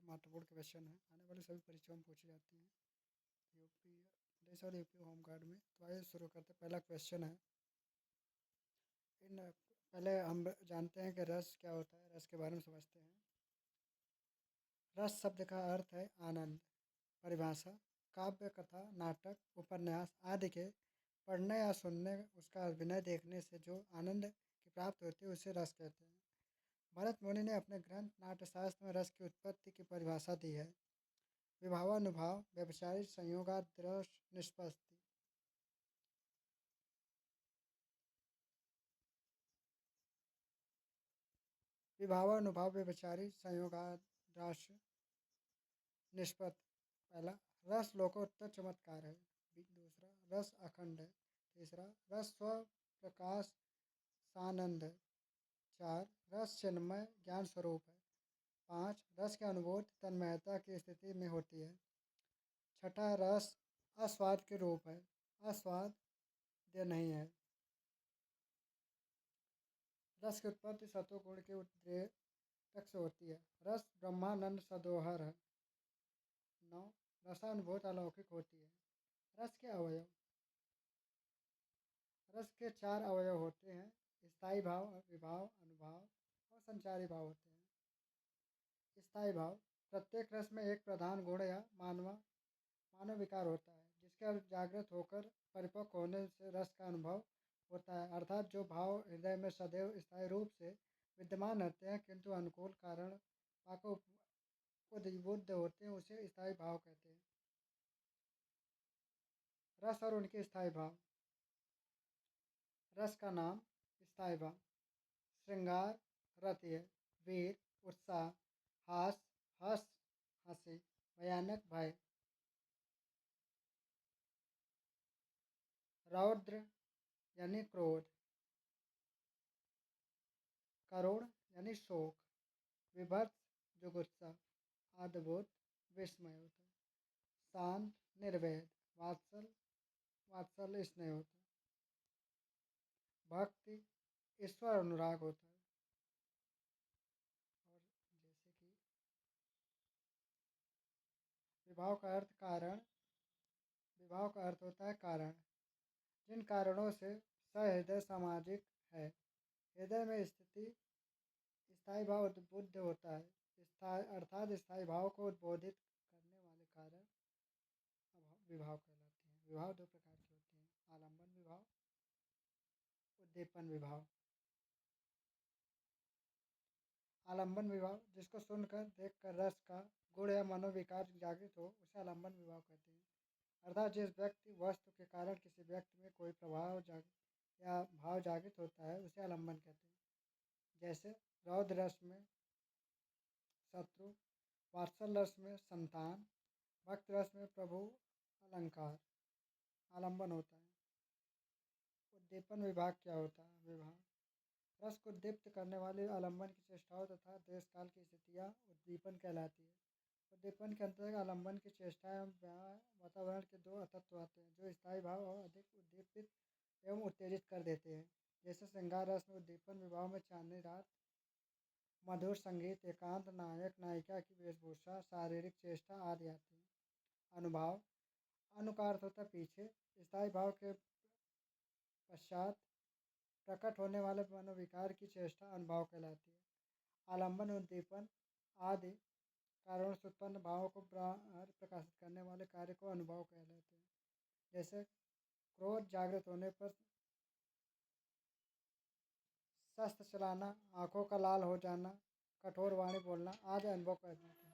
महत्वपूर्ण क्वेश्चन है, आने वाली सभी परीक्षाओं में पूछी जाती हैं यूपी पुलिस और यूपी होमगार्ड में। तो आइए शुरू करते हैं। पहला क्वेश्चन है, पहले हम जानते हैं कि रस क्या होता है। रस के बारे में समझते हैं। रस शब्द का अर्थ है आनंद। परिभाषा: काव्य, कथा, नाटक, उपन्यास आदि के पढ़ने या सुनने, उसका अभिनय देखने से जो आनंद की प्राप्त होती है उसे रस कहते हैं। भरत मुनि ने अपने ग्रंथ नाट्यशास्त्र में रस की उत्पत्ति की परिभाषा दी है: विभावानुभाव, व्यभिचारी संयोगाद्रस निष्पत्ति। विभावानुभाव, व्यभिचारी संयोगाद्रस निष्पत्ति। पहला, रस लोकोत्तर चमत्कार है। दूसरा, रस अखंड है। तीसरा, रस स्व प्रकाश सानंद है। 4, रस चिन्मय ज्ञान स्वरूप है। 5, रस की अनुभूति तन्मयता की स्थिति में होती है। छठा, रस आस्वाद के रूप है, आस्वाद दे नहीं है। रस की उत्पत्ति सत्वगुण के उद्रेक से होती है। रस ब्रह्मानंद सदोहर है। 9, रसानुभूति अलौकिक होती है। रस के अवयव: रस के 4 अवयव होते हैं: स्थायी भाव, विभाव, अनुभाव और संचारी भाव होते हैं। स्थायी भाव: प्रत्येक रस में एक प्रधान गुण या मानव विकार होता है, जिसके जागृत होकर परिपक्व होने से रस का अनुभव होता है। अर्थात जो भाव हृदय में सदैव स्थायी रूप से विद्यमान रहते हैं किंतु अनुकूल कारण पाको उद्बुद्ध होते हैं, उसे स्थायी भाव कहते हैं। रस और उनके स्थायी भाव: रस का नाम स्थायी भाव: श्रृंगार रति, वीर उत्साह, हास हंसी, भयानक भय। रौद्र यानी क्रोध, करुण यानी शोक, विभत्स जुगुप्सा, अद्भुत विस्मय होता है। शांत निर्वेद, वात्सल्य स्नेह होता है। भक्ति ईश्वर अनुराग होता है। और जैसे कि विभाव का अर्थ कारण, विभाव का अर्थ होता है कारण। जिन कारणों से सहृदय सामाजिक है। हृदय में स्थिति स्थायी भाव उद्बुद्ध होता है, अर्थात स्थायी भाव को उद्बोधित करने वाले कारण विभाव कहलाते हैं। विभाव 2 प्रकार के होते हैं: आलंबन विभाव, उद्दीपन विभाव। आलंबन विभाव: जिसको सुनकर देखकर रस का गुण या मनोविकार जागृत हो उसे आलंबन विभाव कहते हैं। अर्थात जिस व्यक्ति वस्तु के कारण किसी व्यक्ति में कोई प्रभाव या भाव जागृत होता है उसे आलंबन कहते हैं। जैसे रौद्र रस में शत्रु, वात्सल्य रस में संतान, भक्त रस में प्रभु अलंकार आलंबन होता है। उद्दीपन विभाग क्या होता है? विभाग रस को दीप्त करने वाले आलंबन की चेष्टाओं तथा देश काल की स्थितियाँ उद्दीपन कहलाती है। उद्दीपन के अंतर्गत आलंबन की चेष्टा एवं वातावरण के 2 तत्व आते हैं जो स्थायी भाव और अधिक उद्दीपित एवं उत्तेजित कर देते हैं। जैसे श्रृंगार रस में उद्दीपन विभाव में चांदनी रात, मधुर संगीत, एकांत, नायक नायिका की वेशभूषा, शारीरिक चेष्टा आदि आती है। अनुभाव अनु का अर्थ होता है पीछे। स्थायी भाव के पश्चात प्रकट होने वाले मनोविकार की चेष्टा अनुभाव कहलाती है। आलंबन, उद्दीपन आदि कारणों से उत्पन्न भावों को प्रकाशित करने वाले कार्य को अनुभाव कहलाते हैं। जैसे क्रोध जागृत होने पर शस्त्र चलाना, आंखों का लाल हो जाना, कठोर वाणी बोलना आदि अनुभव कहलाते हैं।